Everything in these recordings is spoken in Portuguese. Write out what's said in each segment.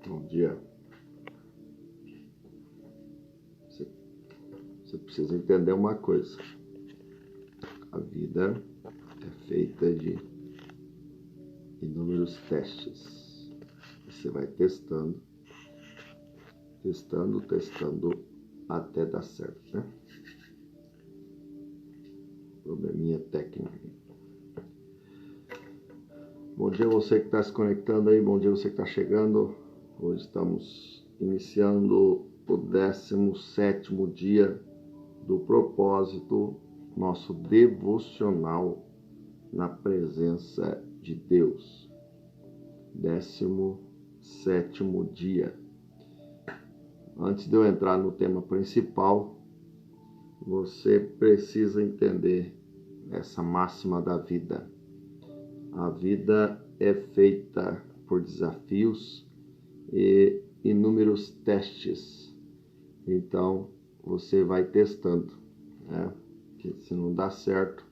Bom dia. Você precisa entender uma coisa. A vida é feita de inúmeros testes. Você vai testando até dar certo, né? Probleminha técnico. Bom dia você que está se conectando aí, bom dia você que está chegando. Hoje estamos iniciando o 17º dia do propósito, nosso devocional na presença de Deus. 17º dia. Antes de eu entrar no tema principal, você precisa entender essa máxima da vida. A vida é feita por desafios e inúmeros testes. Então, você vai testando, né? Que se não dá certo,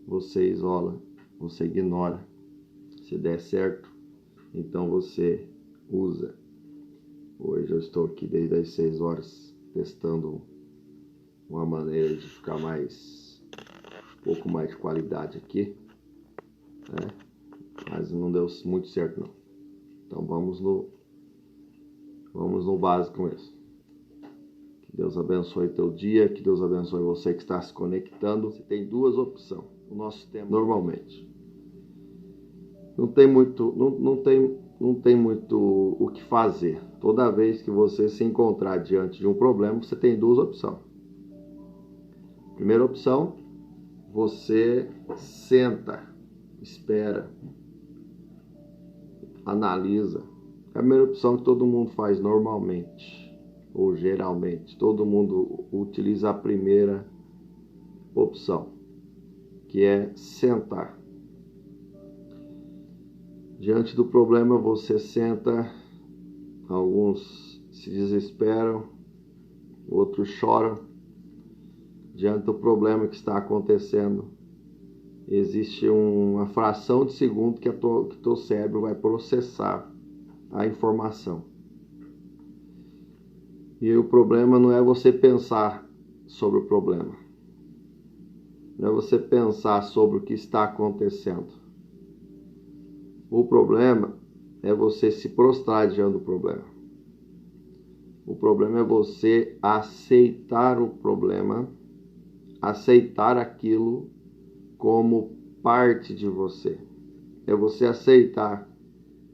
você isola, você ignora. Se der certo, então você usa. Hoje eu estou aqui desde as 6 horas testando uma maneira de ficar um pouco mais de qualidade aqui, né? Mas não deu muito certo não. Então vamos no básico mesmo. Que Deus abençoe teu dia, que Deus abençoe você que está se conectando. Você tem duas opções. O nosso tema normalmente não tem muito o que fazer. Toda vez que você se encontrar diante de um problema, você tem duas opções. Primeira opção, você senta, espera, analisa. É a primeira opção que todo mundo faz normalmente, ou geralmente. Todo mundo utiliza a primeira opção, que é sentar. Diante do problema, você senta, alguns se desesperam, outros choram. Diante do problema que está acontecendo, existe uma fração de segundo que teu cérebro vai processar a informação. E o problema não é você pensar sobre o problema. Não é você pensar sobre o que está acontecendo. O problema é você se prostrar diante do problema. O problema é você aceitar o problema, aceitar aquilo como parte de você. É você aceitar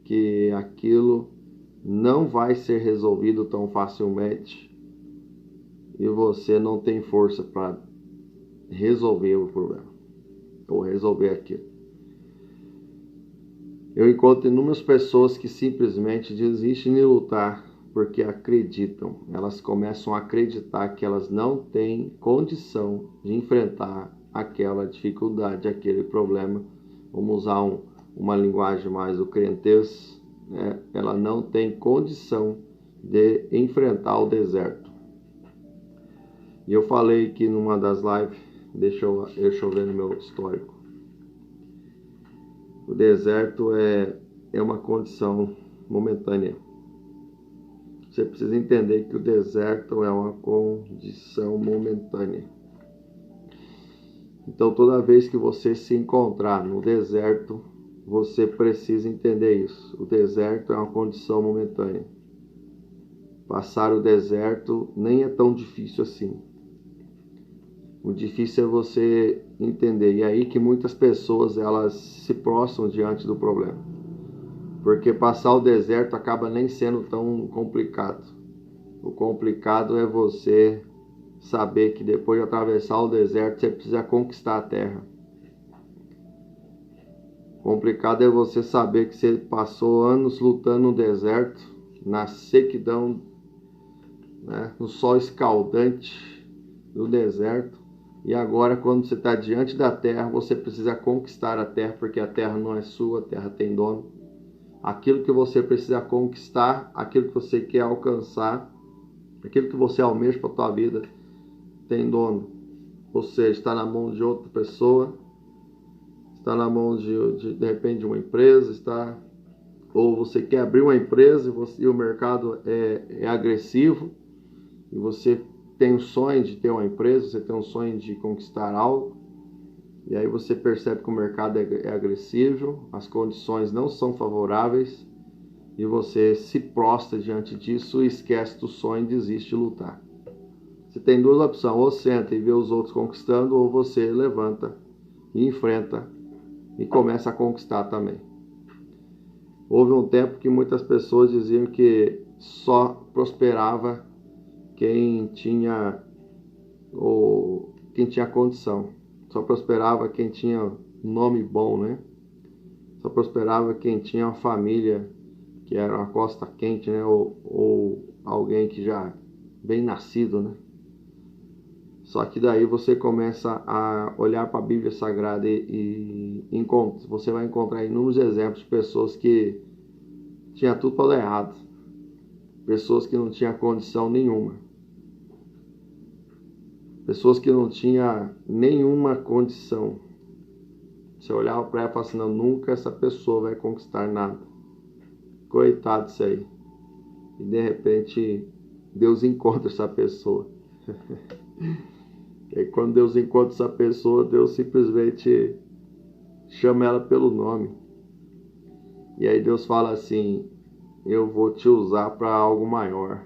que aquilo não vai ser resolvido tão facilmente e você não tem força para resolver o problema ou resolver aquilo. Eu encontro inúmeras pessoas que simplesmente desistem de lutar porque acreditam. Elas começam a acreditar que elas não têm condição de enfrentar aquela dificuldade, aquele problema. Vamos usar uma linguagem mais ucrentez, né? Ela não tem condição de enfrentar o deserto. E eu falei que numa das lives, deixa eu ver no meu histórico. O deserto é uma condição momentânea. Você precisa entender que o deserto é uma condição momentânea. Então, toda vez que você se encontrar no deserto, você precisa entender isso. O deserto é uma condição momentânea. Passar o deserto nem é tão difícil assim. O difícil é você entender. E é aí que muitas pessoas elas se prostram diante do problema. Porque passar o deserto acaba nem sendo tão complicado. O complicado é você saber que depois de atravessar o deserto, você precisa conquistar a terra. O complicado é você saber que você passou anos lutando no deserto, na sequidão, né, no sol escaldante do deserto. E agora, quando você está diante da terra, você precisa conquistar a terra, porque a terra não é sua, a terra tem dono. Aquilo que você precisa conquistar, aquilo que você quer alcançar, aquilo que você almeja para a tua vida, tem dono. Ou seja, está na mão de outra pessoa, está na mão de repente de uma empresa, está Ou você quer abrir uma empresa e o mercado é agressivo, e você tem um sonho de ter uma empresa, você tem um sonho de conquistar algo, e aí você percebe que o mercado é agressivo, as condições não são favoráveis, e você se prostra diante disso e esquece do sonho e desiste de lutar. Você tem duas opções: ou senta e vê os outros conquistando, ou você levanta e enfrenta e começa a conquistar também. Houve um tempo que muitas pessoas diziam que só prosperava quem tinha condição. Só prosperava quem tinha nome bom, né? Só prosperava quem tinha uma família que era uma costa quente, né? Ou alguém que já bem nascido, né? Só que daí você começa a olhar para a Bíblia Sagrada e você vai encontrar inúmeros exemplos de pessoas que tinham tudo para dar errado. Pessoas que não tinham condição nenhuma. Pessoas que não tinham nenhuma condição. Você olhava para ela e falava assim: não, nunca essa pessoa vai conquistar nada. Coitado disso aí. E de repente Deus encontra essa pessoa. E quando Deus encontra essa pessoa, Deus simplesmente chama ela pelo nome. E aí Deus fala assim: eu vou te usar para algo maior.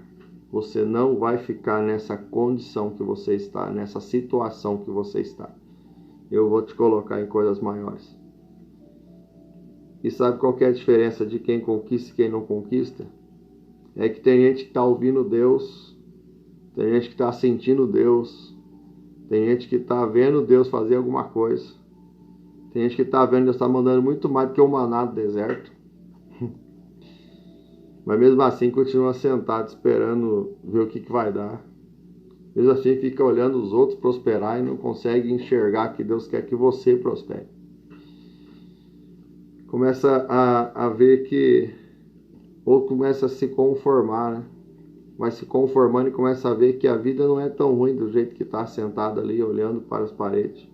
Você não vai ficar nessa condição que você está, nessa situação que você está. Eu vou te colocar em coisas maiores. E sabe qual que é a diferença de quem conquista e quem não conquista? É que tem gente que está ouvindo Deus, tem gente que está sentindo Deus, tem gente que está vendo Deus fazer alguma coisa, tem gente que está vendo Deus está mandando muito mais do que o maná do deserto. Mas mesmo assim continua sentado esperando ver o que vai dar. Mesmo assim fica olhando os outros prosperar e não consegue enxergar que Deus quer que você prospere. Começa a ver que, ou começa a se conformar, né? Vai se conformando e começa a ver que a vida não é tão ruim do jeito que está sentado ali olhando para as paredes.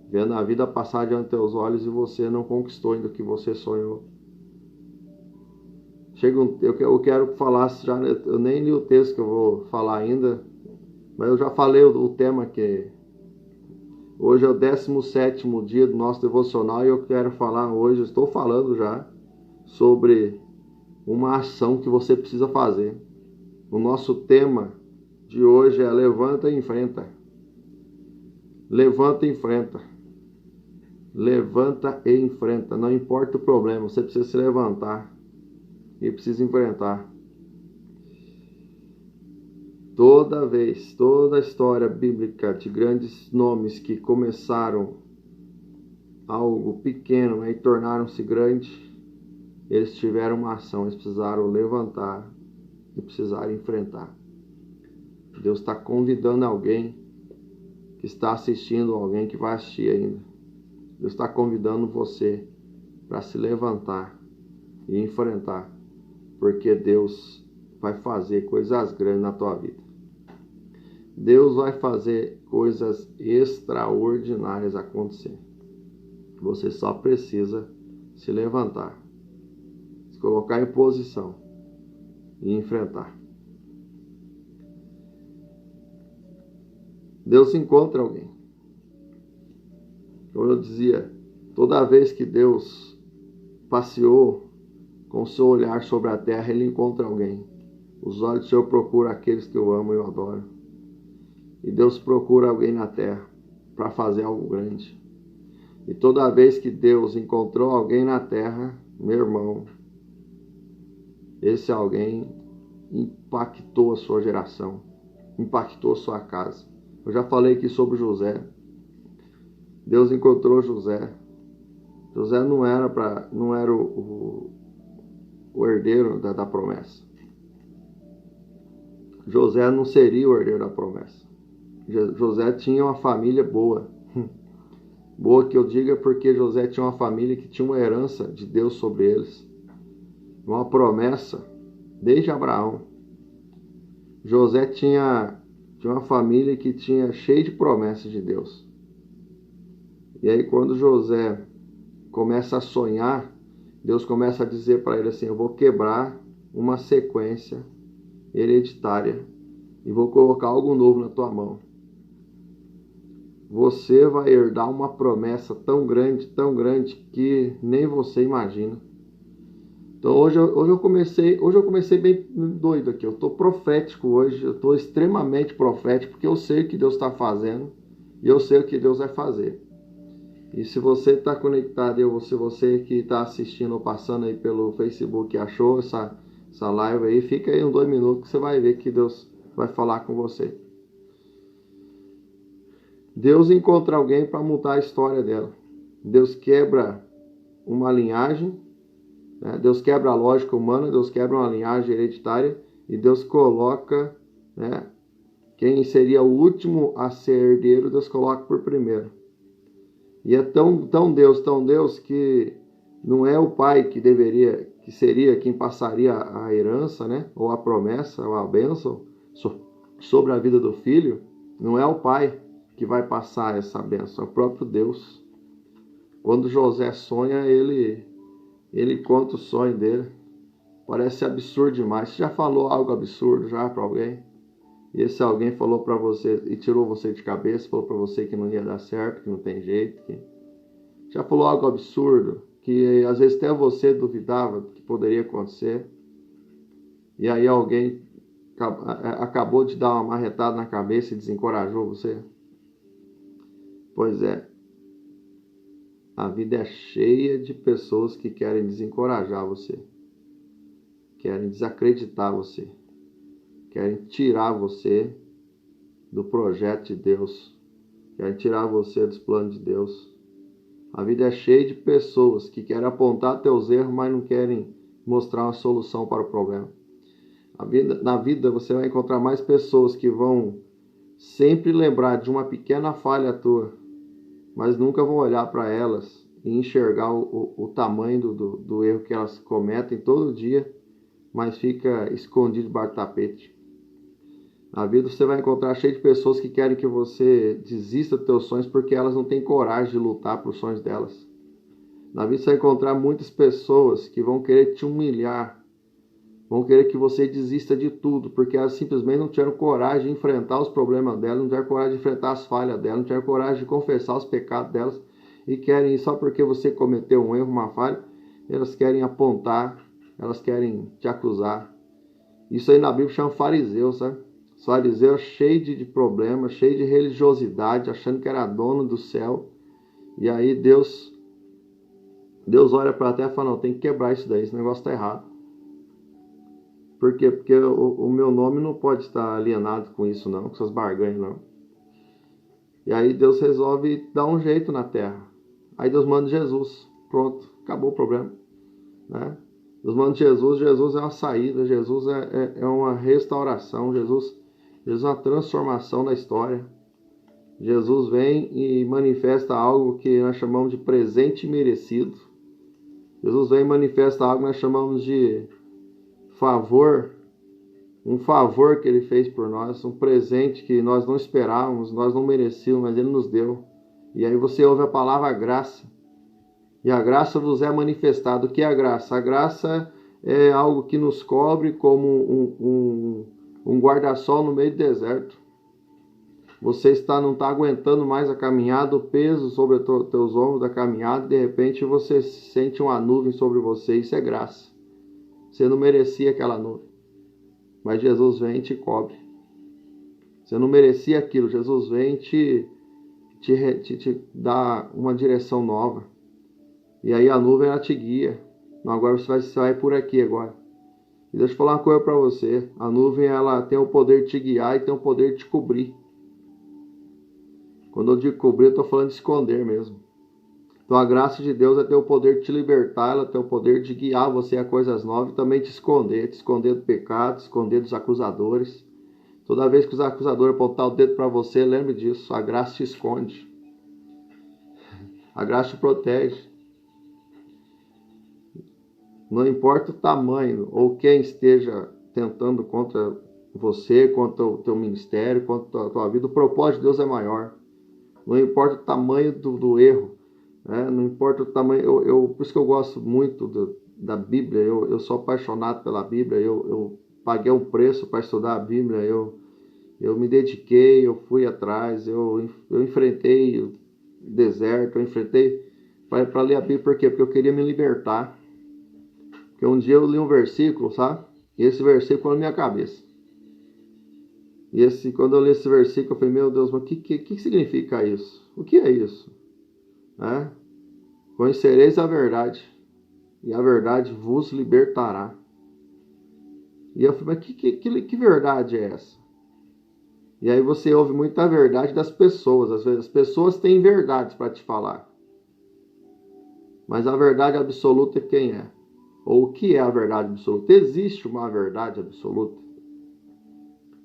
Vendo a vida passar diante dos teus olhos e você não conquistou ainda o que você sonhou. Eu quero falar, eu nem li o texto que eu vou falar ainda, mas eu já falei o tema que hoje é o 17º dia do nosso devocional e eu quero falar hoje, estou falando já, sobre uma ação que você precisa fazer. O nosso tema de hoje é levanta e enfrenta. Levanta e enfrenta. Levanta e enfrenta. Não importa o problema, você precisa se levantar e precisa enfrentar. Toda a história bíblica de grandes nomes que começaram algo pequeno e tornaram-se grandes, eles tiveram uma ação, eles precisaram levantar e precisaram enfrentar. Deus está convidando alguém que está assistindo, alguém que vai assistir ainda. Deus está convidando você para se levantar e enfrentar, porque Deus vai fazer coisas grandes na tua vida. Deus vai fazer coisas extraordinárias acontecer. Você só precisa se levantar, se colocar em posição e enfrentar. Deus encontra alguém. Como eu dizia, toda vez que Deus passeou com seu olhar sobre a terra, Ele encontra alguém. Os olhos do Senhor procuram aqueles que eu amo e eu adoro. E Deus procura alguém na terra para fazer algo grande. E toda vez que Deus encontrou alguém na terra, meu irmão, esse alguém impactou a sua geração, impactou a sua casa. Eu já falei aqui sobre José. Deus encontrou José. José não era o herdeiro da promessa. José não seria o herdeiro da promessa. José tinha uma família boa. Boa que eu diga porque José tinha uma família que tinha uma herança de Deus sobre eles. Uma promessa desde Abraão. José tinha uma família que tinha cheia de promessas de Deus. E aí quando José começa a sonhar Deus começa a dizer para ele assim: eu vou quebrar uma sequência hereditária e vou colocar algo novo na tua mão. Você vai herdar uma promessa tão grande que nem você imagina. Então hoje eu comecei bem doido aqui. Eu estou profético hoje, eu estou extremamente profético, porque eu sei o que Deus está fazendo e eu sei o que Deus vai fazer. E se você está conectado, você que está assistindo ou passando aí pelo Facebook e achou essa live aí, fica aí uns 2 minutos que você vai ver que Deus vai falar com você. Deus encontra alguém para mudar a história dela. Deus quebra uma linhagem, né? Deus quebra a lógica humana, Deus quebra uma linhagem hereditária e Deus coloca, né, quem seria o último a ser herdeiro, Deus coloca por primeiro. E é tão Deus que não é o pai que seria quem passaria a herança, né, ou a promessa, ou a bênção sobre a vida do filho. Não é o pai que vai passar essa bênção, é o próprio Deus. Quando José sonha, ele conta o sonho dele. Parece absurdo demais. Você já falou algo absurdo já para alguém? E esse alguém falou para você e tirou você de cabeça, falou para você que não ia dar certo, que não tem jeito. Já falou algo absurdo, que às vezes até você duvidava que poderia acontecer. E aí alguém acabou de dar uma marretada na cabeça e desencorajou você? Pois é. A vida é cheia de pessoas que querem desencorajar você. Querem desacreditar você. Querem tirar você do projeto de Deus. Querem tirar você dos planos de Deus. A vida é cheia de pessoas que querem apontar teus erros, mas não querem mostrar uma solução para o problema. Na vida você vai encontrar mais pessoas que vão sempre lembrar de uma pequena falha tua, mas nunca vão olhar para elas e enxergar o tamanho do erro que elas cometem todo dia, mas fica escondido debaixo do tapete. Na vida você vai encontrar cheio de pessoas que querem que você desista dos teus sonhos porque elas não têm coragem de lutar por sonhos delas. Na vida você vai encontrar muitas pessoas que vão querer te humilhar, vão querer que você desista de tudo, porque elas simplesmente não tiveram coragem de enfrentar os problemas delas, não tiveram coragem de enfrentar as falhas delas, não tiveram coragem de confessar os pecados delas, e querem, só porque você cometeu um erro, uma falha, elas querem apontar, elas querem te acusar. Isso aí na Bíblia chama fariseu, sabe? Os fariseus cheios de problemas, cheios de religiosidade, achando que era dono do céu. E aí Deus olha para a terra e fala: não, tem que quebrar isso daí, esse negócio está errado. Por quê? Porque o meu nome não pode estar alienado com isso não, com essas barganhas não. E aí Deus resolve dar um jeito na terra. Aí Deus manda Jesus. Pronto, acabou o problema, né? Deus manda Jesus é uma saída, Jesus é uma restauração, Jesus é uma transformação da história. Jesus vem e manifesta algo que nós chamamos de presente merecido. Jesus vem e manifesta algo que nós chamamos de favor, um favor que Ele fez por nós, um presente que nós não esperávamos, nós não merecíamos, mas Ele nos deu. E aí você ouve a palavra graça, e a graça vos é manifestada. O que é a graça? A graça é algo que nos cobre como um guarda-sol no meio do deserto. Você não está aguentando mais a caminhada, o peso sobre os teus ombros da caminhada, de repente você sente uma nuvem sobre você, isso é graça. Você não merecia aquela nuvem, mas Jesus vem e te cobre. Você não merecia aquilo, Jesus vem e te dá uma direção nova. E aí a nuvem ela te guia. Agora você vai por aqui agora. E deixa eu falar uma coisa para você. A nuvem ela tem o poder de te guiar e tem o poder de te cobrir. Quando eu digo cobrir, eu estou falando de esconder mesmo. Então a graça de Deus ter o poder de te libertar, ela tem o poder de guiar você a coisas novas e também te esconder do pecado, te esconder dos acusadores. Toda vez que os acusadores apontar o dedo para você, lembre disso, a graça te esconde. A graça te protege. Não importa o tamanho ou quem esteja tentando contra você, contra o teu ministério, contra a tua vida, o propósito de Deus é maior. Não importa o tamanho do erro, Não importa o tamanho. Por isso que eu gosto muito da Bíblia. Eu sou apaixonado pela Bíblia. Eu paguei um preço para estudar a Bíblia. Eu me dediquei, eu fui atrás, eu enfrentei o deserto, eu enfrentei para ler a Bíblia. Por quê? Porque eu queria me libertar. Porque um dia eu li um versículo, sabe? E esse versículo na minha cabeça. Quando eu li esse versículo, eu falei, meu Deus, mas o que significa isso? O que é isso? Conhecereis a verdade, e a verdade vos libertará. E eu falei, mas que verdade é essa? E aí você ouve muita verdade das pessoas. Às vezes as pessoas têm verdades para te falar. Mas a verdade absoluta quem é? Ou o que é a verdade absoluta? Existe uma verdade absoluta?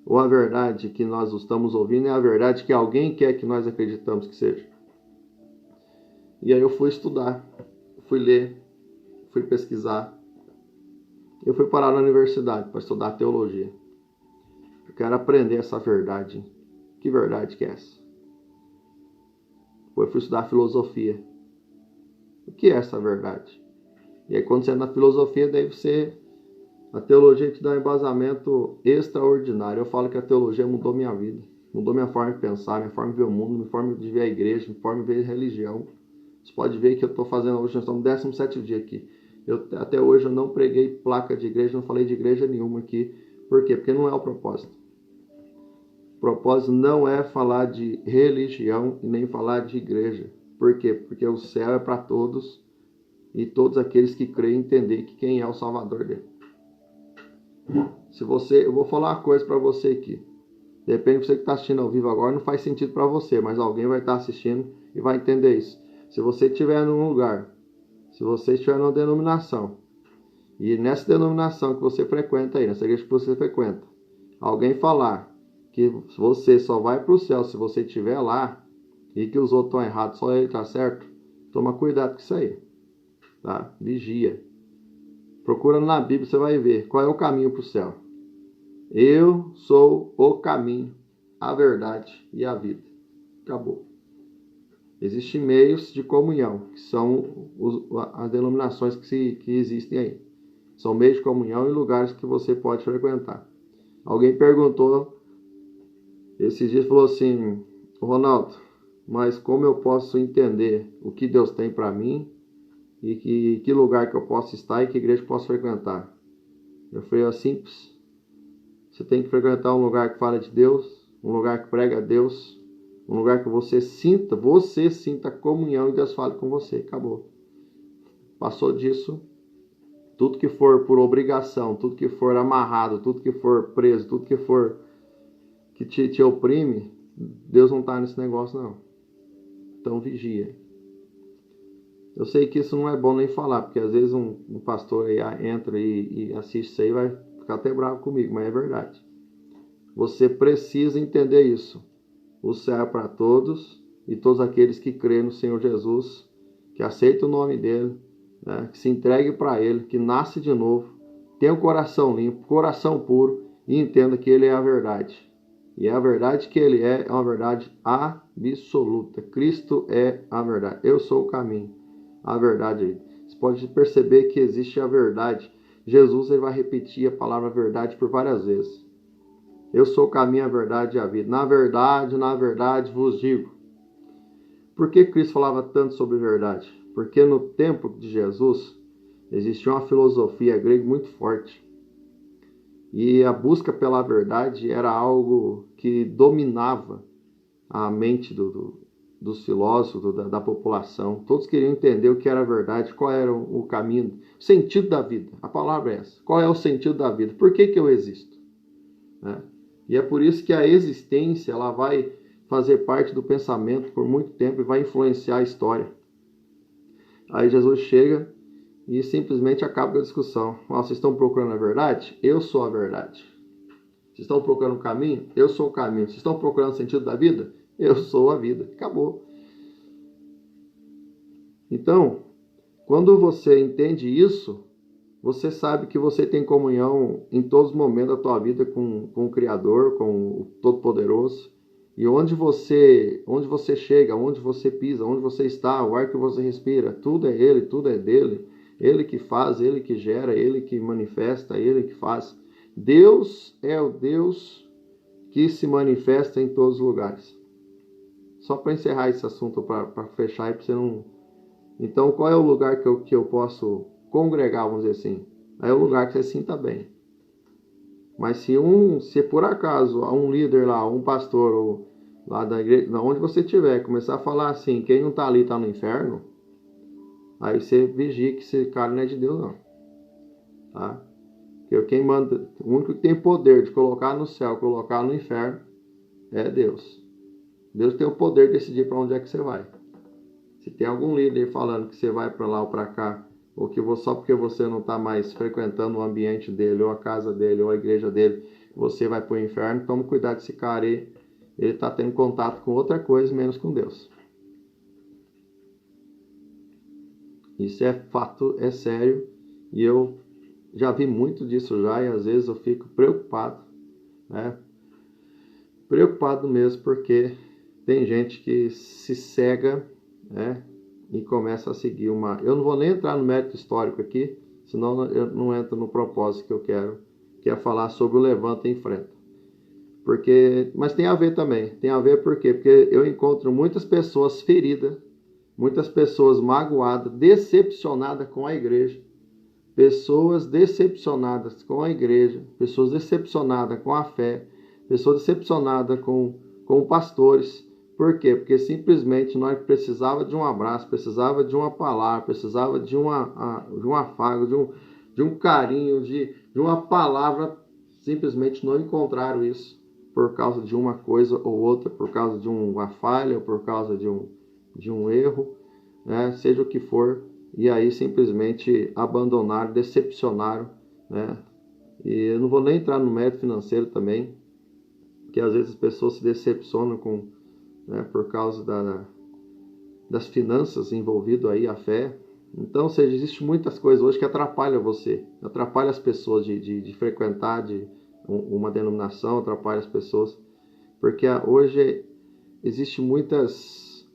Ou a verdade que nós estamos ouvindo é a verdade que alguém quer que nós acreditamos que seja? E aí eu fui estudar, fui ler, fui pesquisar. Eu fui parar na universidade para estudar teologia. Eu quero aprender essa verdade. Que verdade que é essa? Depois fui estudar filosofia. O que é essa verdade? E aí quando você entra na filosofia, daí a teologia te dá um embasamento extraordinário. Eu falo que a teologia mudou minha vida. Mudou minha forma de pensar, minha forma de ver o mundo, minha forma de ver a igreja, minha forma de ver a religião. Você pode ver que eu estou fazendo hoje, nós estamos no 17º dia aqui. Até hoje eu não preguei placa de igreja, não falei de igreja nenhuma aqui. Por quê? Porque não é o propósito. O propósito não é falar de religião e nem falar de igreja. Por quê? Porque o céu é para todos e todos aqueles que creem entender que quem é o Salvador dele. Eu vou falar uma coisa para você aqui. Depende de você que está assistindo ao vivo agora, não faz sentido para você, mas alguém vai estar assistindo e vai entender isso. Se você estiver num lugar, se você estiver numa denominação, e nessa denominação que você frequenta aí, nessa igreja que você frequenta, alguém falar que você só vai para o céu se você estiver lá, e que os outros estão errados, só ele está certo, toma cuidado com isso aí. Tá? Vigia. Procura na Bíblia, você vai ver qual é o caminho para o céu. Eu sou o caminho, a verdade e a vida. Acabou. Existem meios de comunhão, que são as denominações que existem aí. São meios de comunhão e lugares que você pode frequentar. Alguém perguntou, esses dias falou assim, Ronaldo, mas como eu posso entender o que Deus tem para mim e que lugar que eu posso estar e que igreja eu posso frequentar? Eu falei, é simples. Você tem que frequentar um lugar que fala de Deus, um lugar que prega a Deus, um lugar que você sinta a comunhão e Deus fale com você. Acabou. Passou disso, tudo que for por obrigação, tudo que for amarrado, tudo que for preso, tudo que for que te oprime, Deus não está nesse negócio não. Então vigia. Eu sei que isso não é bom nem falar, porque às vezes um pastor aí entra e assiste isso aí e vai ficar até bravo comigo, mas é verdade. Você precisa entender isso. O céu é para todos e todos aqueles que creem no Senhor Jesus, que aceitam o nome dele, que se entregue para ele, que nasce de novo, tem o coração limpo, coração puro e entenda que ele é a verdade. E a verdade que ele é uma verdade absoluta. Cristo é a verdade. Eu sou o caminho, a verdade. Você pode perceber que existe a verdade. Jesus ele vai repetir a palavra verdade por várias vezes. Eu sou o caminho, a verdade e a vida. Na verdade vos digo. Por que Cristo falava tanto sobre verdade? Porque no tempo de Jesus existia uma filosofia grega muito forte. E a busca pela verdade era algo que dominava a mente dos filósofos, da população. Todos queriam entender o que era a verdade, qual era o caminho, o sentido da vida. A palavra é essa. Qual é o sentido da vida? Por que eu existo? E é por isso que a existência ela vai fazer parte do pensamento por muito tempo e vai influenciar a história. Aí Jesus chega e simplesmente acaba com a discussão. Vocês estão procurando a verdade? Eu sou a verdade. Vocês estão procurando o caminho? Eu sou o caminho. Vocês estão procurando o sentido da vida? Eu sou a vida. Acabou. Então, quando você entende isso, você sabe que você tem comunhão em todos os momentos da tua vida com o Criador, com o Todo-Poderoso. E onde você chega, onde você pisa, onde você está, o ar que você respira, tudo é Ele, tudo é dele. Ele que faz, Ele que gera, Ele que manifesta, Ele que faz. Deus é o Deus que se manifesta em todos os lugares. Só para encerrar esse assunto, para fechar e para você não... Então, qual é o lugar que eu posso congregar, vamos dizer assim? É o lugar que você sinta bem. Mas se por acaso um líder lá, um pastor ou lá da igreja, onde você estiver, começar a falar assim, quem não está ali está no inferno, aí você vigia que esse cara não é de Deus, não. Tá? Porque quem manda, o único que tem poder de colocar no céu, colocar no inferno, é Deus. Deus tem o poder de decidir para onde é que você vai. Se tem algum líder falando que você vai para lá ou para cá, ou que só porque você não está mais frequentando o ambiente dele, ou a casa dele, ou a igreja dele, você vai para o inferno, tome cuidado desse cara aí. Ele está tendo contato com outra coisa, menos com Deus. Isso é fato, é sério, e eu já vi muito disso já, e às vezes eu fico preocupado, né? Preocupado mesmo, porque tem gente que se cega, né? E começa a seguir uma... Eu não vou nem entrar no mérito histórico aqui, senão eu não entro no propósito que eu quero, que é falar sobre o levanta e enfrenta. Mas tem a ver também. Tem a ver por quê? Porque eu encontro muitas pessoas feridas, muitas pessoas magoadas, decepcionadas com a igreja, pessoas decepcionadas com a igreja, pessoas decepcionadas com a fé, pessoas decepcionadas com pastores. Por quê? Porque simplesmente nós precisava de um abraço, precisava de uma palavra, precisava de um afago, de um carinho, de uma palavra. Simplesmente não encontraram isso por causa de uma coisa ou outra, por causa de uma falha, ou por causa de um erro, né? Seja o que for, e aí simplesmente abandonaram, decepcionaram, né? E eu não vou nem entrar no mérito financeiro também, que às vezes as pessoas se decepcionam por causa das finanças envolvido aí, a fé. Então, ou seja, existe muitas coisas hoje que atrapalham você, atrapalham as pessoas de frequentar uma denominação, atrapalha as pessoas, porque hoje existe muitos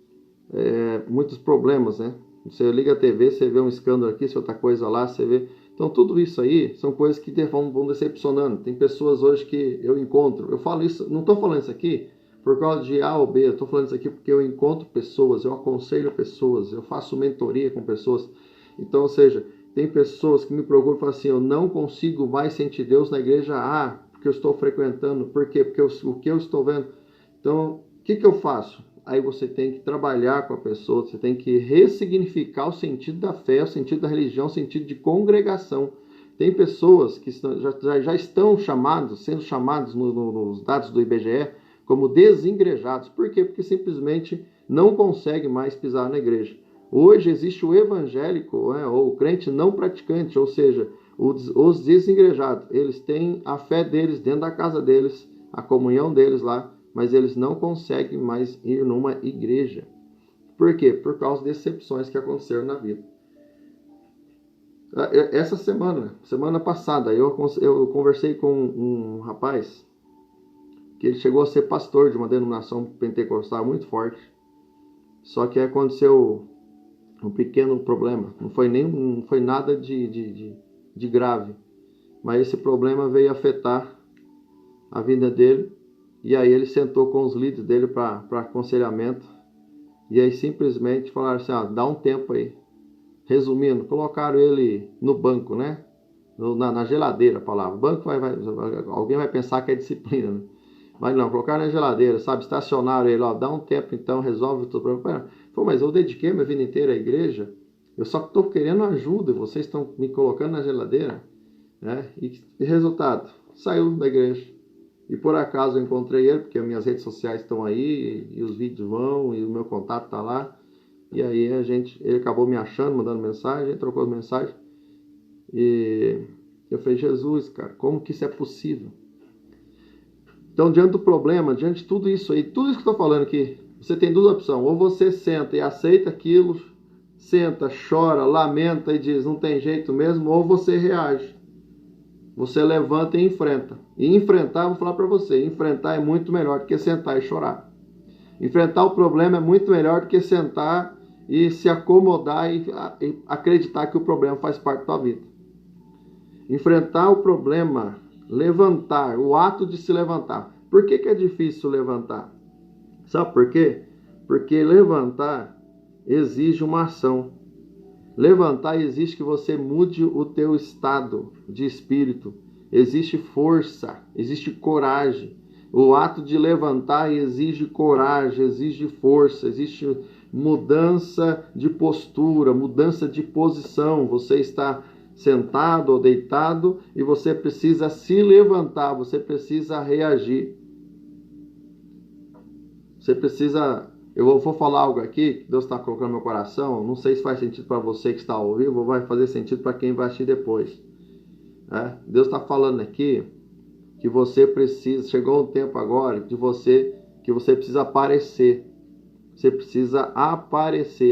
problemas, né? Você liga a TV, você vê um escândalo aqui, se outra coisa lá, você vê... Então, tudo isso aí são coisas que vão decepcionando. Tem pessoas hoje que eu encontro, eu falo isso, não estou falando isso aqui por causa de A ou B, eu estou falando isso aqui porque eu encontro pessoas, eu aconselho pessoas, eu faço mentoria com pessoas. Então, ou seja, tem pessoas que me procuram e falam assim, eu não consigo mais sentir Deus na igreja A, porque eu estou frequentando. Por quê? Porque o que eu estou vendo. Então, o que eu faço? Aí você tem que trabalhar com a pessoa, você tem que ressignificar o sentido da fé, o sentido da religião, o sentido de congregação. Tem pessoas que já estão sendo chamados nos dados do IBGE como desengrejados. Por quê? Porque simplesmente não consegue mais pisar na igreja. Hoje existe o evangélico, ou o crente não praticante, ou seja, os desengrejados. Eles têm a fé deles dentro da casa deles, a comunhão deles lá, mas eles não conseguem mais ir numa igreja. Por quê? Por causa de decepções que aconteceram na vida. Essa semana passada, eu conversei com um rapaz que ele chegou a ser pastor de uma denominação pentecostal muito forte. Só que aconteceu um pequeno problema. Não foi nada de grave. Mas esse problema veio afetar a vida dele. E aí ele sentou com os líderes dele para aconselhamento. E aí simplesmente falaram assim, dá um tempo aí. Resumindo, colocaram ele no banco, né? Na geladeira, a palavra. O banco alguém vai pensar que é disciplina, né? Mas não, colocaram na geladeira, sabe? Estacionaram ele, dá um tempo então, resolve tudo. Pô, mas eu dediquei minha vida inteira à igreja, eu só estou querendo ajuda, vocês estão me colocando na geladeira, né? E resultado, saiu da igreja. E por acaso eu encontrei ele, porque as minhas redes sociais estão aí, e os vídeos vão, e o meu contato está lá. E aí ele acabou me achando, mandando mensagem, ele trocou as mensagens. E eu falei, Jesus, cara, como que isso é possível? Então, diante do problema, diante de tudo isso aí, tudo isso que eu estou falando aqui, você tem duas opções. Ou você senta e aceita aquilo, senta, chora, lamenta e diz, não tem jeito mesmo, ou você reage. Você levanta e enfrenta. E enfrentar, vou falar para você, enfrentar é muito melhor do que sentar e chorar. Enfrentar o problema é muito melhor do que sentar e se acomodar e acreditar que o problema faz parte da tua vida. Enfrentar o problema, levantar, o ato de se levantar. Por que é difícil levantar? Sabe por quê? Porque levantar exige uma ação. Levantar exige que você mude o teu estado de espírito. Existe força, existe coragem. O ato de levantar exige coragem, exige força, existe mudança de postura, mudança de posição. Você está sentado ou deitado e você precisa se levantar, você precisa reagir. Você precisa... Eu vou falar algo aqui que Deus está colocando no meu coração. Não sei se faz sentido para você que está ao vivo ou vai fazer sentido para quem vai assistir depois. Deus está falando aqui que você precisa... Chegou um tempo agora que você precisa aparecer. Você precisa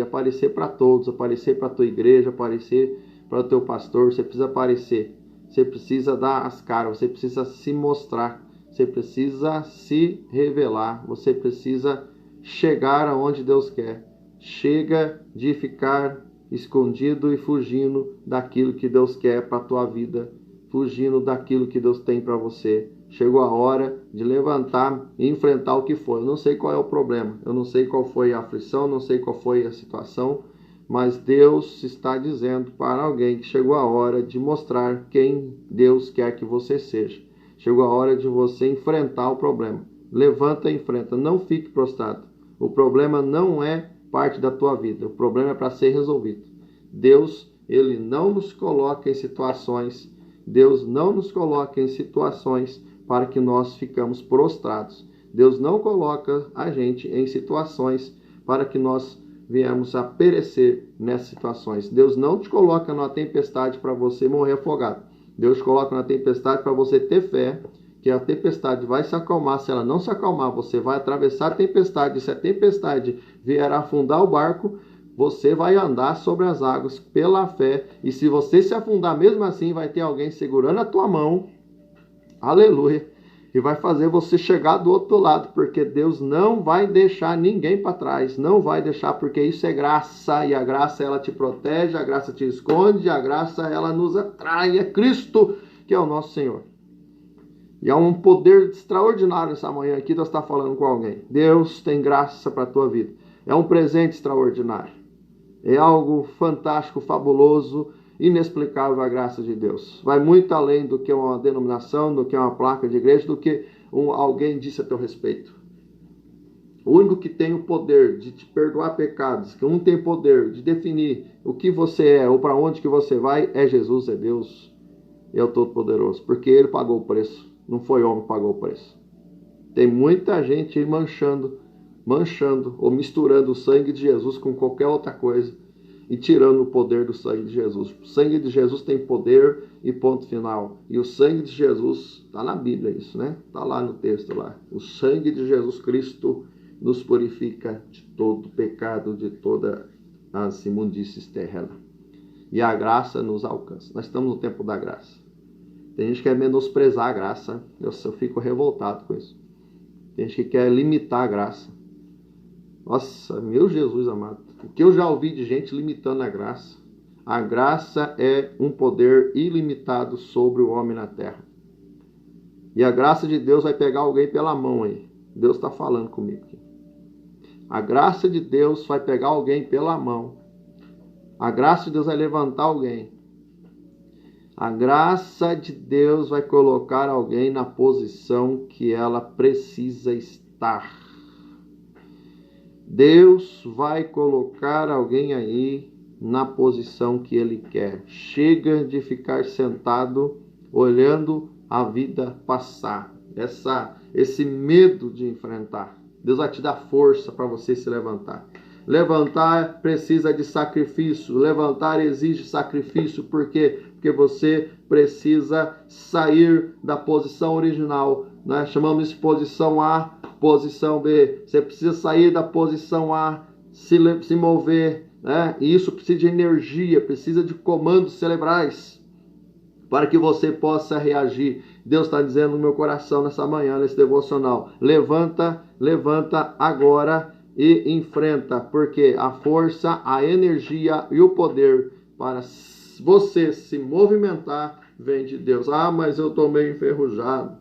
aparecer para todos, aparecer para a tua igreja, aparecer para o teu pastor. Você precisa aparecer. Você precisa dar as caras, você precisa se mostrar. Você precisa se revelar. Você precisa chegar aonde Deus quer. Chega de ficar escondido e fugindo daquilo que Deus quer para a tua vida, fugindo daquilo que Deus tem para você. Chegou a hora de levantar e enfrentar o que for. Eu não sei qual é o problema, eu não sei qual foi a aflição, não sei qual foi a situação, mas Deus está dizendo para alguém que chegou a hora de mostrar quem Deus quer que você seja. Chegou a hora de você enfrentar o problema. Levanta e enfrenta, não fique prostrado. O problema não é parte da tua vida, o problema é para ser resolvido. Deus, Ele não nos coloca em situações, Deus não nos coloca em situações para que nós ficamos prostrados. Deus não coloca a gente em situações para que nós viemos a perecer nessas situações. Deus não te coloca numa tempestade para você morrer afogado. Deus te coloca na tempestade para você ter fé, que a tempestade vai se acalmar. Se ela não se acalmar, você vai atravessar a tempestade. Se a tempestade vier a afundar o barco, você vai andar sobre as águas pela fé. E se você se afundar mesmo assim, vai ter alguém segurando a tua mão. Aleluia. E vai fazer você chegar do outro lado, porque Deus não vai deixar ninguém para trás. Não vai deixar, porque isso é graça. E a graça, ela te protege, a graça te esconde, a graça, ela nos atrai. É Cristo que é o nosso Senhor. E há um poder extraordinário essa manhã aqui, Deus está falando com alguém. Deus tem graça para a tua vida. É um presente extraordinário. É algo fantástico, fabuloso, inexplicável a graça de Deus. Vai muito além do que uma denominação, do que uma placa de igreja, do que alguém disse a teu respeito. O único que tem o poder de te perdoar pecados, que um tem poder de definir o que você é ou para onde que você vai, é Jesus, é Deus. É o Todo-Poderoso, porque Ele pagou o preço. Não foi homem que pagou o preço. Tem muita gente manchando ou misturando o sangue de Jesus com qualquer outra coisa e tirando o poder do sangue de Jesus. O sangue de Jesus tem poder e ponto final. E o sangue de Jesus, está na Bíblia isso, né? Está lá no texto lá. O sangue de Jesus Cristo nos purifica de todo pecado, de toda as imundícies terrenas. E a graça nos alcança. Nós estamos no tempo da graça. Tem gente que quer menosprezar a graça. Eu fico revoltado com isso. Tem gente que quer limitar a graça. Nossa, meu Jesus amado. O que eu já ouvi de gente limitando a graça. A graça é um poder ilimitado sobre o homem na terra. E a graça de Deus vai pegar alguém pela mão aí. Deus está falando comigo aqui. A graça de Deus vai pegar alguém pela mão. A graça de Deus vai levantar alguém. A graça de Deus vai colocar alguém na posição que ela precisa estar. Deus vai colocar alguém aí na posição que Ele quer. Chega de ficar sentado olhando a vida passar. Esse medo de enfrentar. Deus vai te dar força para você se levantar. Levantar precisa de sacrifício. Levantar exige sacrifício. Por quê? Porque você precisa sair da posição original. Nós chamamos de posição A, posição B. Você precisa sair da posição A, se mover. E isso precisa de energia, precisa de comandos cerebrais. para que você possa reagir. Deus está dizendo no meu coração nessa manhã, nesse devocional, levanta agora e enfrenta, porque a força, a energia e o poder para você se movimentar vem de Deus. Ah, mas eu estou meio enferrujado,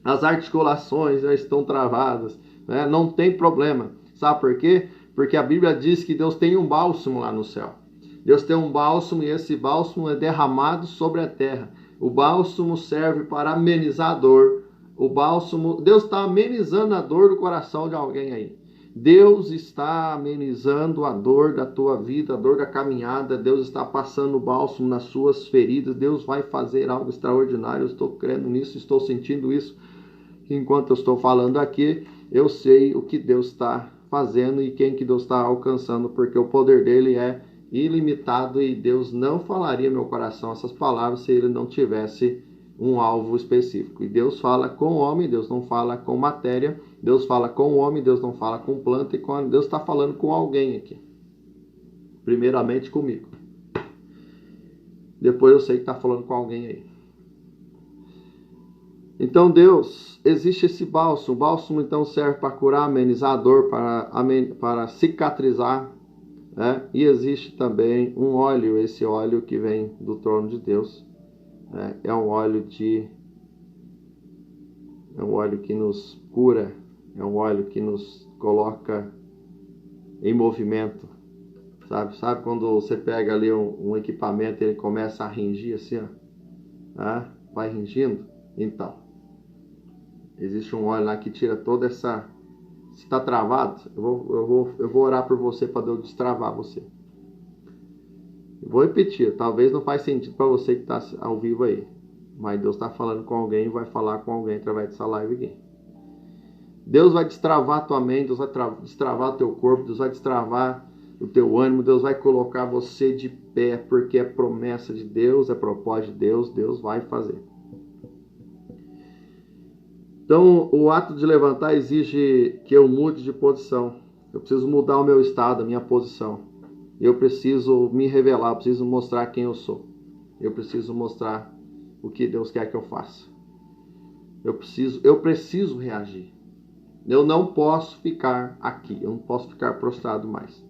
as articulações já estão travadas, né? Não tem problema. Sabe por quê? Porque a Bíblia diz que Deus tem um bálsamo lá no céu. Deus tem um bálsamo e esse bálsamo é derramado sobre a terra. O bálsamo serve para amenizar a dor. O bálsamo, Deus está amenizando a dor do coração de alguém aí. Deus está amenizando a dor da tua vida, a dor da caminhada. Deus está passando o bálsamo nas suas feridas. Deus vai fazer algo extraordinário. Eu estou crendo nisso, estou sentindo isso. Enquanto eu estou falando aqui, eu sei o que Deus está fazendo e quem que Deus está alcançando, porque o poder dele é ilimitado e Deus não falaria no meu coração essas palavras se ele não tivesse um alvo específico. E Deus fala com o homem, Deus não fala com matéria, Deus fala com o homem, Deus não fala com planta, e Deus está falando com alguém aqui. Primeiramente comigo. Depois eu sei que está falando com alguém aí. Então Deus, existe esse bálsamo. O bálsamo então serve para curar, amenizar a dor, para cicatrizar, né? E existe também um óleo, esse óleo que vem do trono de Deus, né? É um óleo que nos cura, é um óleo que nos coloca em movimento, sabe quando você pega ali um equipamento e ele começa a ringir assim, ó, tá? Vai ringindo, então existe um óleo lá que tira toda essa... Se está travado, eu vou orar por você para Deus destravar você. Eu vou repetir, talvez não faz sentido para você que está ao vivo aí, mas Deus está falando com alguém e vai falar com alguém através dessa live aqui. Deus vai destravar a tua mente, Deus vai destravar o teu corpo, Deus vai destravar o teu ânimo, Deus vai colocar você de pé, porque é promessa de Deus, é propósito de Deus, Deus vai fazer. Então, o ato de levantar exige que eu mude de posição. Eu preciso mudar o meu estado, a minha posição. Eu preciso me revelar, eu preciso mostrar quem eu sou. Eu preciso mostrar o que Deus quer que eu faça. Eu preciso reagir. Eu não posso ficar aqui, eu não posso ficar prostrado mais.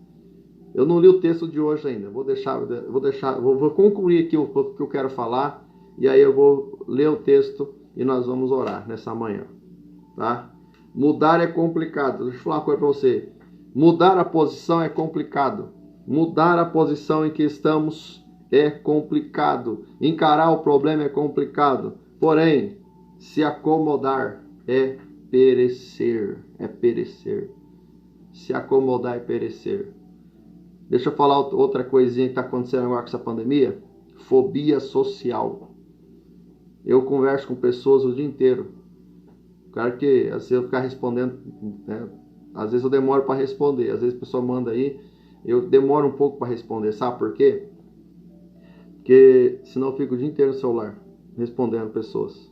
Eu não li o texto de hoje ainda. Vou concluir aqui o que eu quero falar e aí eu vou ler o texto e nós vamos orar nessa manhã, tá? Mudar é complicado. Deixa eu falar uma coisa para você. Mudar a posição é complicado. Mudar a posição em que estamos é complicado. Encarar o problema é complicado. Porém, se acomodar é perecer. É perecer. Se acomodar é perecer. Deixa eu falar outra coisinha que está acontecendo agora com essa pandemia. Fobia social. Eu converso com pessoas o dia inteiro. Claro que assim, eu ficar respondendo, né? Às vezes eu demoro para responder. Às vezes a pessoa manda aí, eu demoro um pouco para responder. Sabe por quê? Porque senão eu fico o dia inteiro no celular respondendo pessoas.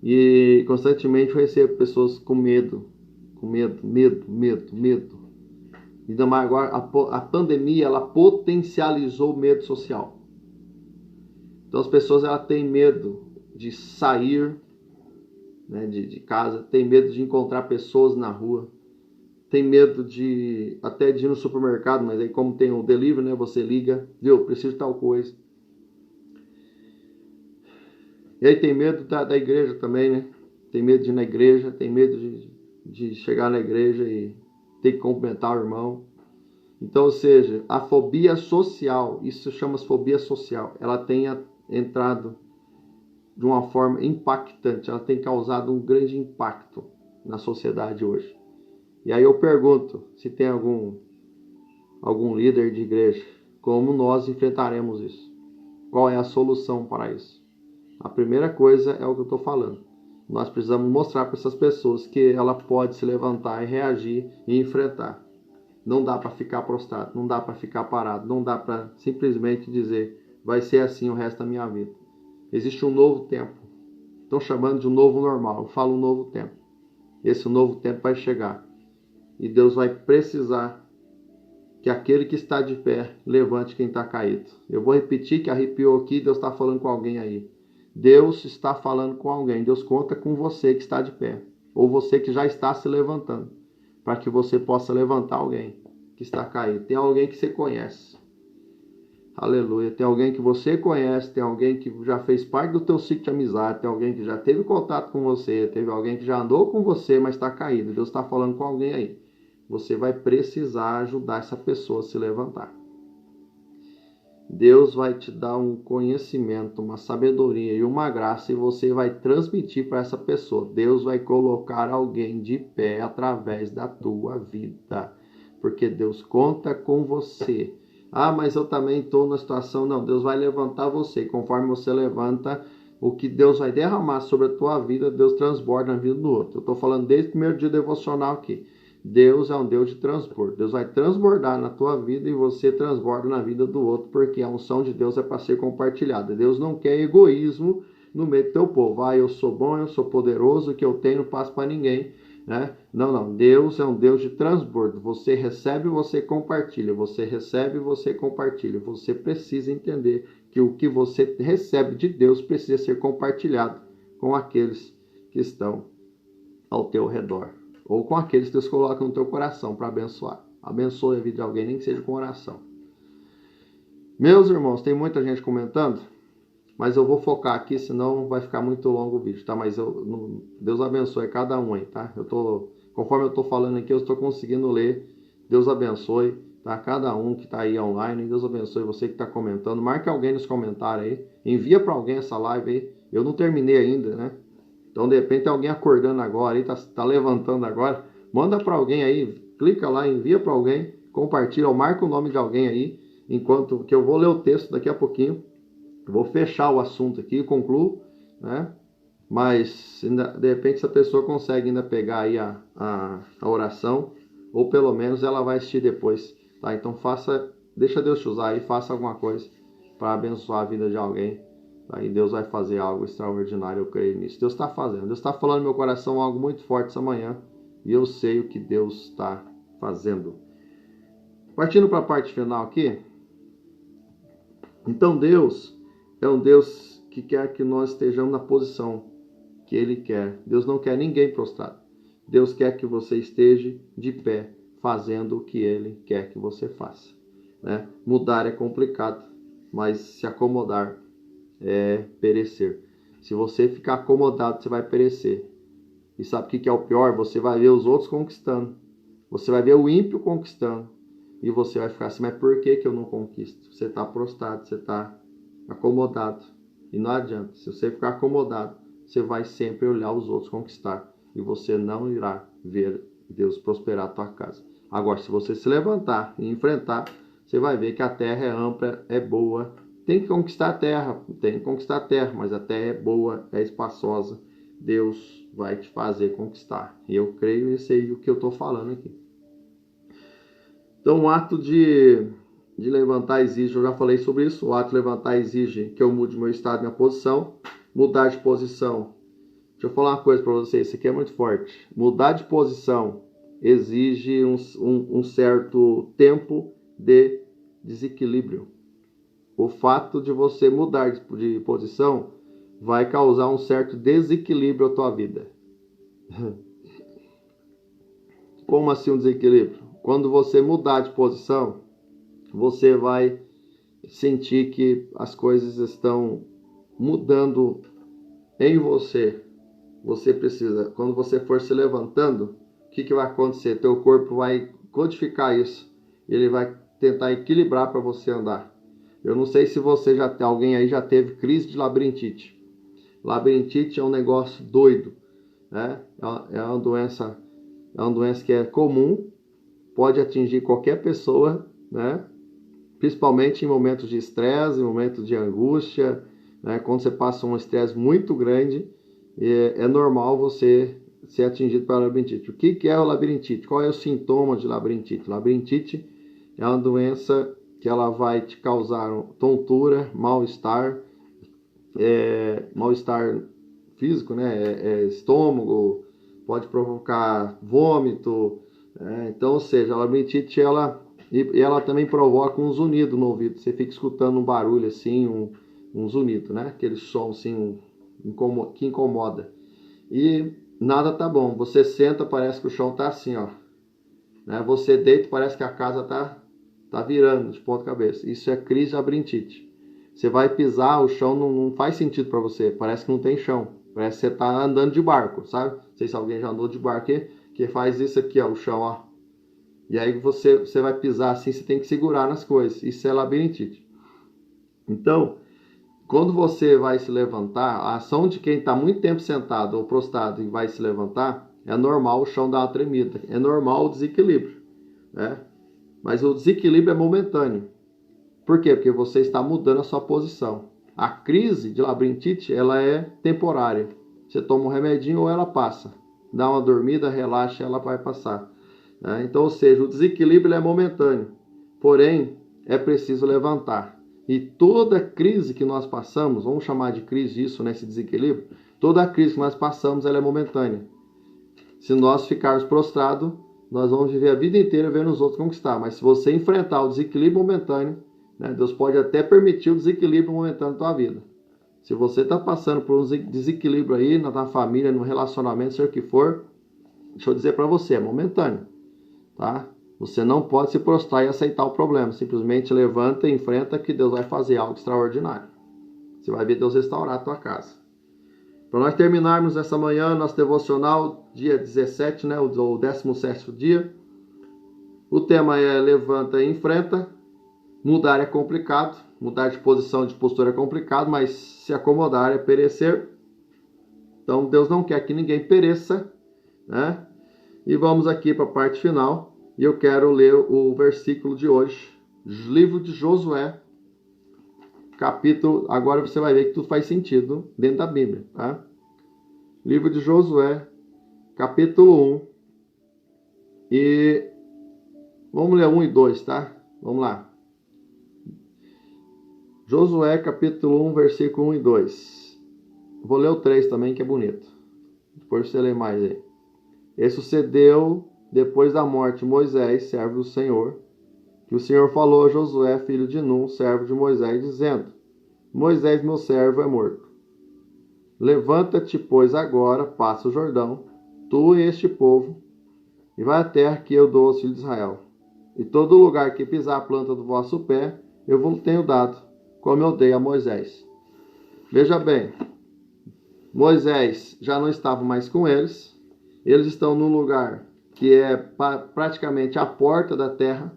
E constantemente eu recebo pessoas com medo. Com medo. Ainda mais agora, a pandemia, ela potencializou o medo social. Então as pessoas elas têm medo de sair, né, de casa, tem medo de encontrar pessoas na rua, tem medo até de ir no supermercado, mas aí como tem o delivery, né, você liga, viu, preciso de tal coisa. E aí tem medo da igreja também, né? Tem medo de ir na igreja, tem medo de chegar na igreja e ter que cumprimentar o irmão. Então, ou seja, a fobia social, isso chama-se fobia social, ela tem entrado de uma forma impactante, ela tem causado um grande impacto na sociedade hoje. E aí eu pergunto, se tem algum líder de igreja, como nós enfrentaremos isso? Qual é a solução para isso? A primeira coisa é o que eu estou falando. Nós precisamos mostrar para essas pessoas que ela pode se levantar e reagir e enfrentar. Não dá para ficar prostrado, não dá para ficar parado, não dá para simplesmente dizer vai ser assim o resto da minha vida. Existe um novo tempo. Estão chamando de um novo normal. Eu falo um novo tempo. Esse novo tempo vai chegar. E Deus vai precisar que aquele que está de pé levante quem está caído. Eu vou repetir que arrepiou aqui, Deus está falando com alguém aí. Deus está falando com alguém. Deus conta com você que está de pé, ou você que já está se levantando, para que você possa levantar alguém que está caído. Tem alguém que você conhece. Aleluia. Tem alguém que você conhece, tem alguém que já fez parte do teu ciclo de amizade, tem alguém que já teve contato com você, teve alguém que já andou com você, mas está caído. Deus está falando com alguém aí. Você vai precisar ajudar essa pessoa a se levantar. Deus vai te dar um conhecimento, uma sabedoria e uma graça e você vai transmitir para essa pessoa. Deus vai colocar alguém de pé através da tua vida, porque Deus conta com você. Ah, mas eu também estou na situação. Não, Deus vai levantar você. E conforme você levanta, o que Deus vai derramar sobre a tua vida, Deus transborda na vida do outro. Eu estou falando desde o primeiro dia devocional aqui. Deus é um Deus de transbordo. Deus vai transbordar na tua vida e você transborda na vida do outro, porque a unção de Deus é para ser compartilhada. Deus não quer egoísmo no meio do teu povo. Ah, eu sou bom, eu sou poderoso, o que eu tenho não passo para ninguém. Né? Não. Deus é um Deus de transbordo. Você recebe, você compartilha. Você recebe, você compartilha. Você precisa entender que o que você recebe de Deus precisa ser compartilhado com aqueles que estão ao teu redor, ou com aqueles que Deus coloca no teu coração para abençoar. Abençoe a vida de alguém, nem que seja com oração. Meus irmãos, tem muita gente comentando, mas eu vou focar aqui, senão vai ficar muito longo o vídeo, tá? Mas Deus abençoe cada um aí, tá? Conforme eu estou falando aqui, eu estou conseguindo ler. Deus abençoe, tá? Cada um que está aí online, Deus abençoe você que está comentando. Marque alguém nos comentários aí, envia para alguém essa live aí. Eu não terminei ainda, né? Então, de repente, tem alguém acordando agora, tá levantando agora. Manda para alguém aí, clica lá, envia para alguém, compartilha, ou marca o nome de alguém aí, enquanto que eu vou ler o texto daqui a pouquinho. Vou fechar o assunto aqui, concluo, né? Mas, de repente, essa pessoa consegue ainda pegar aí a oração, ou pelo menos ela vai assistir depois, tá? Então, deixa Deus te usar aí, faça alguma coisa para abençoar a vida de alguém. Aí Deus vai fazer algo extraordinário, eu creio nisso. Deus está fazendo. Deus está falando no meu coração algo muito forte essa manhã. E eu sei o que Deus está fazendo. Partindo para a parte final aqui. Então Deus é um Deus que quer que nós estejamos na posição que Ele quer. Deus não quer ninguém prostrado. Deus quer que você esteja de pé, fazendo o que Ele quer que você faça. Né? Mudar é complicado, mas se acomodar é perecer. Se você ficar acomodado, você vai perecer. E sabe o que é o pior? Você vai ver os outros conquistando. Você vai ver o ímpio conquistando. E você vai ficar assim, mas por que eu não conquisto? Você está prostrado, você está acomodado. E não adianta. Se você ficar acomodado, você vai sempre olhar os outros conquistar. E você não irá ver Deus prosperar a tua casa. Agora, se você se levantar e enfrentar, você vai ver que a terra é ampla, é boa. Tem que conquistar a terra, mas a terra é boa, é espaçosa. Deus vai te fazer conquistar. E eu creio e sei o que eu estou falando aqui. Então, o ato de levantar exige, eu já falei sobre isso, o ato de levantar exige que eu mude meu estado, minha posição. Mudar de posição. Deixa eu falar uma coisa para vocês, isso aqui é muito forte. Mudar de posição exige um certo tempo de desequilíbrio. O fato de você mudar de posição vai causar um certo desequilíbrio à tua vida. Como assim um desequilíbrio? Quando você mudar de posição, você vai sentir que as coisas estão mudando em você. Você precisa, quando você for se levantando, o que vai acontecer? Teu corpo vai codificar isso. Ele vai tentar equilibrar para você andar. Eu não sei se você alguém aí já teve crise de labirintite. Labirintite é um negócio doido, né? É uma doença que é comum, pode atingir qualquer pessoa, né? Principalmente em momentos de estresse, em momentos de angústia, né? Quando você passa um estresse muito grande, é normal você ser atingido pela labirintite. O que é o labirintite? Qual é o sintoma de labirintite? Labirintite é uma doença que ela vai te causar tontura, mal-estar, mal-estar físico, né? Estômago, pode provocar vômito. Então, ou seja, a labirintite ela E ela também provoca um zunido no ouvido. Você fica escutando um barulho assim, um zunido, né? Aquele som assim, que incomoda. E nada tá bom. Você senta, parece que o chão tá assim, ó. Né? Você deita, parece que a casa tá virando de ponta cabeça. Isso é crise de labirintite. Você vai pisar, o chão não faz sentido para você. Parece que não tem chão. Parece que você tá andando de barco, sabe? Não sei se alguém já andou de barco que faz isso aqui, ó, o chão, ó. E aí você vai pisar assim, você tem que segurar nas coisas. Isso é labirintite. Então, quando você vai se levantar, a ação de quem está muito tempo sentado ou prostrado e vai se levantar, é normal o chão dar uma tremida. É normal o desequilíbrio, né? Mas o desequilíbrio é momentâneo. Por quê? Porque você está mudando a sua posição. A crise de labirintite, ela é temporária. Você toma um remedinho ou ela passa. Dá uma dormida, relaxa, ela vai passar. Então, ou seja, o desequilíbrio é momentâneo. Porém, é preciso levantar. E toda crise que nós passamos, vamos chamar de crise isso, né, esse desequilíbrio, toda crise que nós passamos, ela é momentânea. Se nós ficarmos prostrados, nós vamos viver a vida inteira vendo os outros conquistar. Mas se você enfrentar o desequilíbrio momentâneo, né, Deus pode até permitir o desequilíbrio momentâneo na tua vida. Se você está passando por um desequilíbrio aí na família, no relacionamento, seja o que for, deixa eu dizer para você, é momentâneo. Tá? Você não pode se prostrar e aceitar o problema. Simplesmente levanta e enfrenta que Deus vai fazer algo extraordinário. Você vai ver Deus restaurar a tua casa. Para nós terminarmos essa manhã, nosso devocional, dia 17, né, o 17º dia. O tema é levanta e enfrenta. Mudar é complicado. Mudar de posição, de postura é complicado, mas se acomodar é perecer. Então Deus não quer que ninguém pereça, né? E vamos aqui para a parte final. E eu quero ler o versículo de hoje. Livro de Josué. Capítulo... Agora você vai ver que tudo faz sentido dentro da Bíblia. Tá? Livro de Josué. Capítulo 1. E... Vamos ler 1 e 2, tá? Vamos lá. Josué, capítulo 1, versículo 1 e 2. Vou ler o 3 também, que é bonito. Depois você lê mais aí. E sucedeu depois da morte de Moisés, servo do Senhor, que o Senhor falou a Josué, filho de Nun, servo de Moisés, dizendo: Moisés, meu servo, é morto. Levanta-te, pois, agora, passa o Jordão, tu e este povo, e vai à terra que eu dou aos filhos de Israel. E todo lugar que pisar a planta do vosso pé, eu vos tenho dado, como eu dei a Moisés. Veja bem, Moisés já não estava mais com eles. Eles estão num lugar que é praticamente a porta da terra.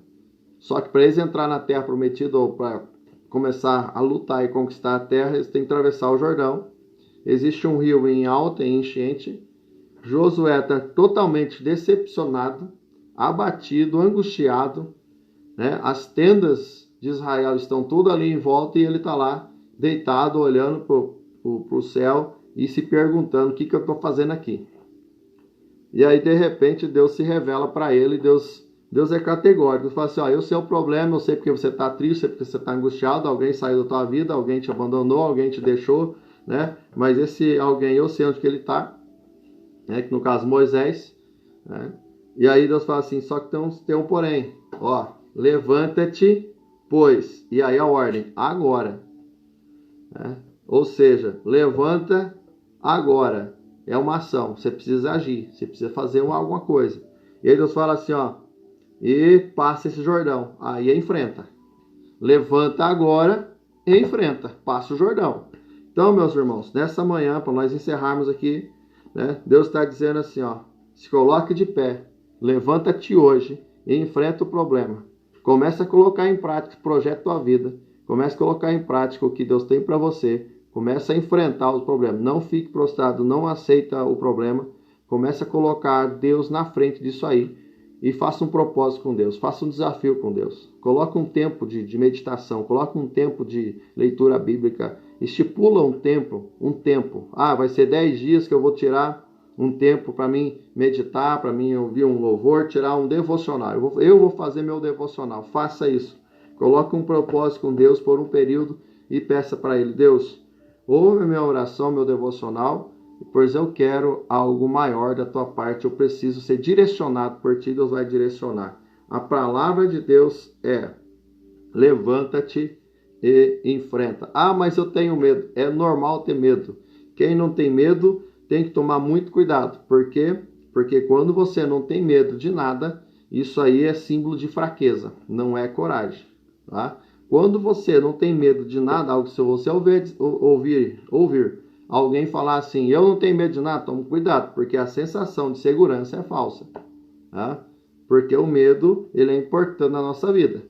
Só que para eles entrar na terra prometida ou para começar a lutar e conquistar a terra, eles têm que atravessar o Jordão. Existe um rio em alta e enchente. Josué está totalmente decepcionado, abatido, angustiado, né? As tendas de Israel estão tudo ali em volta e ele está lá deitado, olhando para o céu e se perguntando: o que eu estou fazendo aqui? E aí, de repente, Deus se revela para ele. Deus é categórico. Deus fala assim: ó, eu sei o problema, eu sei porque você está triste, eu sei porque você está angustiado, alguém saiu da tua vida, alguém te abandonou, alguém te deixou, né? Mas esse alguém, eu sei onde que ele está, né? Que no caso Moisés, né? E aí Deus fala assim: só que tem um porém, ó, levanta-te, pois, e aí a ordem, agora, né? Ou seja, levanta agora. É uma ação, você precisa agir, você precisa fazer alguma coisa. E aí Deus fala assim, ó, e passa esse Jordão, aí enfrenta. Levanta agora e enfrenta, passa o Jordão. Então, meus irmãos, nessa manhã, para nós encerrarmos aqui, né, Deus está dizendo assim, ó, se coloque de pé, levanta-te hoje e enfrenta o problema. Começa a colocar em prática o projeto da tua vida, começa a colocar em prática o que Deus tem para você. Começa a enfrentar os problemas. Não fique prostrado, não aceita o problema. Começa a colocar Deus na frente disso aí. E faça um propósito com Deus. Faça um desafio com Deus. Coloque um tempo de meditação. Coloque um tempo de leitura bíblica. Estipula um tempo. Ah, vai ser 10 dias que eu vou tirar um tempo para mim meditar, para mim ouvir um louvor, tirar um devocional. Eu vou fazer meu devocional. Faça isso. Coloque um propósito com Deus por um período e peça para Ele: Deus, ouve a minha oração, meu devocional, pois eu quero algo maior da tua parte. Eu preciso ser direcionado por ti. Deus vai direcionar. A palavra de Deus é: levanta-te e enfrenta. Ah, mas eu tenho medo. É normal ter medo. Quem não tem medo tem que tomar muito cuidado. Por quê? Porque quando você não tem medo de nada, isso aí é símbolo de fraqueza, não é coragem, tá? Quando você não tem medo de nada, algo se você ouvir alguém falar assim, eu não tenho medo de nada, tome cuidado, porque a sensação de segurança é falsa, tá? Porque o medo, ele é importante na nossa vida.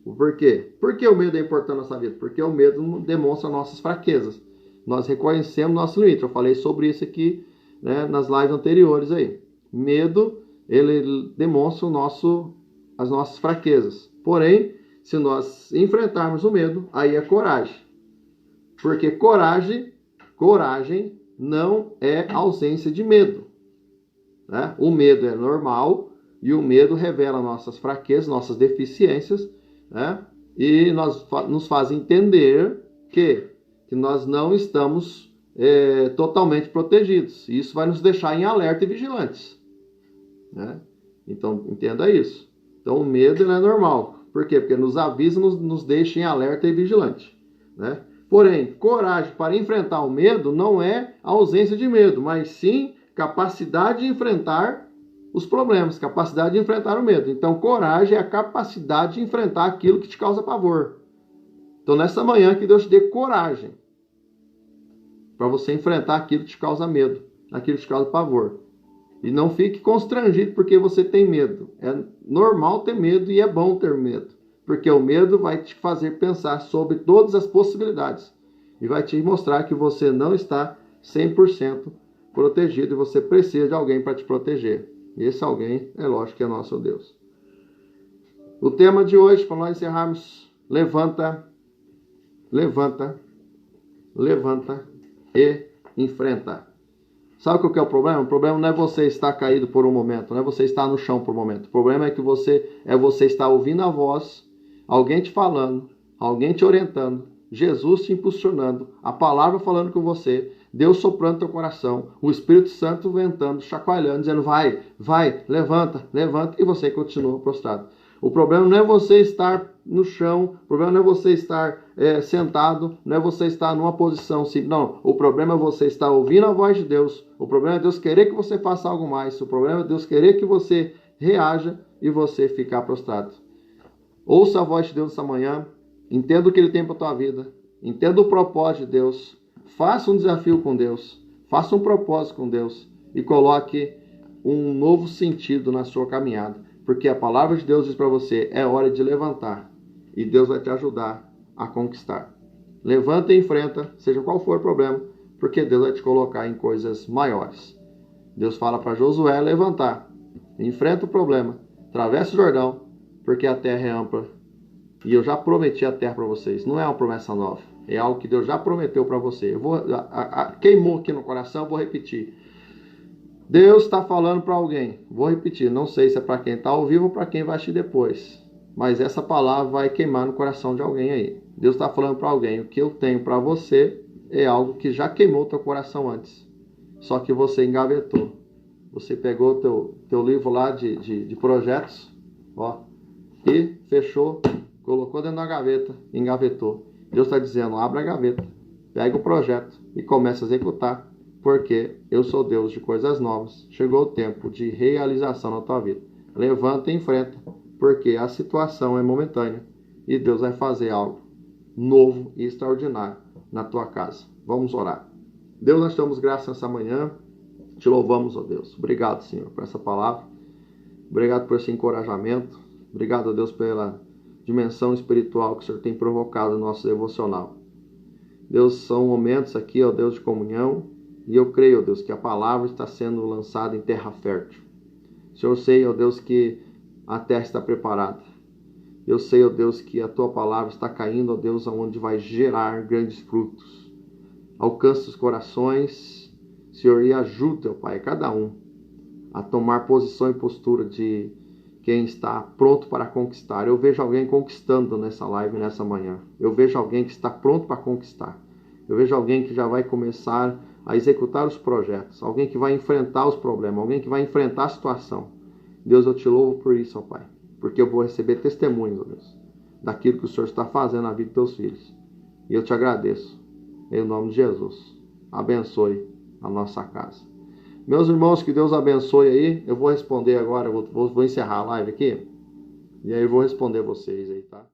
Por quê? Por que o medo é importante na nossa vida? Porque o medo demonstra nossas fraquezas. Nós reconhecemos nosso limite. Eu falei sobre isso aqui, né, nas lives anteriores aí. Medo, ele demonstra as nossas fraquezas. Porém, se nós enfrentarmos o medo, aí é coragem. Porque coragem não é ausência de medo, né? O medo é normal e o medo revela nossas fraquezas, nossas deficiências, né? E nos faz entender que nós não estamos totalmente protegidos. Isso vai nos deixar em alerta e vigilantes, né? Então, entenda isso. Então, o medo é normal. Por quê? Porque nos avisa, nos deixa em alerta e vigilante, né? Porém, coragem para enfrentar o medo não é ausência de medo, mas sim capacidade de enfrentar os problemas, capacidade de enfrentar o medo. Então, coragem é a capacidade de enfrentar aquilo que te causa pavor. Então, nessa manhã, que Deus te dê coragem para você enfrentar aquilo que te causa medo, aquilo que te causa pavor. E não fique constrangido porque você tem medo. É normal ter medo e é bom ter medo. Porque o medo vai te fazer pensar sobre todas as possibilidades. E vai te mostrar que você não está 100% protegido e você precisa de alguém para te proteger. E esse alguém, é lógico que é nosso Deus. O tema de hoje, para nós encerrarmos, levanta e enfrenta. Sabe o que é o problema? O problema não é você estar caído por um momento, não é você estar no chão por um momento. O problema é que você estar ouvindo a voz, alguém te falando, alguém te orientando, Jesus te impulsionando, a palavra falando com você, Deus soprando no teu coração, o Espírito Santo ventando, chacoalhando, dizendo vai, levanta, e você continua prostrado. O problema não é você estar no chão, o problema não é você estar sentado, não é você estar numa posição simples. Não, o problema é você estar ouvindo a voz de Deus. O problema é Deus querer que você faça algo mais. O problema é Deus querer que você reaja e você ficar prostrado. Ouça a voz de Deus essa manhã, entenda o que Ele tem para a tua vida, entenda o propósito de Deus, faça um desafio com Deus, faça um propósito com Deus e coloque um novo sentido na sua caminhada. Porque a palavra de Deus diz para você, é hora de levantar. E Deus vai te ajudar a conquistar. Levanta e enfrenta, seja qual for o problema, porque Deus vai te colocar em coisas maiores. Deus fala para Josué levantar. Enfrenta o problema, atravessa o Jordão, porque a terra é ampla. E eu já prometi a terra para vocês. Não é uma promessa nova. É algo que Deus já prometeu para você. Queimou aqui no coração, eu vou repetir. Deus está falando para alguém, vou repetir, não sei se é para quem está ao vivo ou para quem vai assistir depois, mas essa palavra vai queimar no coração de alguém aí. Deus está falando para alguém, o que eu tenho para você é algo que já queimou teu coração antes, só que você engavetou. Você pegou teu livro lá de projetos, ó, e fechou, colocou dentro da gaveta, engavetou. Deus está dizendo, abra a gaveta, pega o projeto e começa a executar. Porque eu sou Deus de coisas novas. Chegou o tempo de realização na tua vida. Levanta e enfrenta, porque a situação é momentânea e Deus vai fazer algo novo e extraordinário na tua casa. Vamos orar. Deus, nós te damos graça nessa manhã. Te louvamos, ó Deus. Obrigado, Senhor, por essa palavra. Obrigado por esse encorajamento. Obrigado, ó Deus, pela dimensão espiritual que o Senhor tem provocado no nosso devocional. Deus, são momentos aqui, ó Deus, de comunhão. E eu creio, ó Deus, que a palavra está sendo lançada em terra fértil. Eu sei, ó Deus, que a terra está preparada. Eu sei, ó Deus, que a tua palavra está caindo, ó Deus, aonde vai gerar grandes frutos. Alcance os corações, Senhor, e ajude, ó Pai, cada um a tomar posição e postura de quem está pronto para conquistar. Eu vejo alguém conquistando nessa live, nessa manhã. Eu vejo alguém que está pronto para conquistar. Eu vejo alguém que já vai começar a executar os projetos, alguém que vai enfrentar os problemas, alguém que vai enfrentar a situação. Deus, eu te louvo por isso, ó Pai. porque eu vou receber testemunhos, ó Deus, daquilo que o Senhor está fazendo na vida dos teus filhos. E eu te agradeço, em nome de Jesus. Abençoe a nossa casa. Meus irmãos, que Deus abençoe aí. Eu vou responder agora, vou encerrar a live aqui, e aí eu vou responder vocês aí, tá?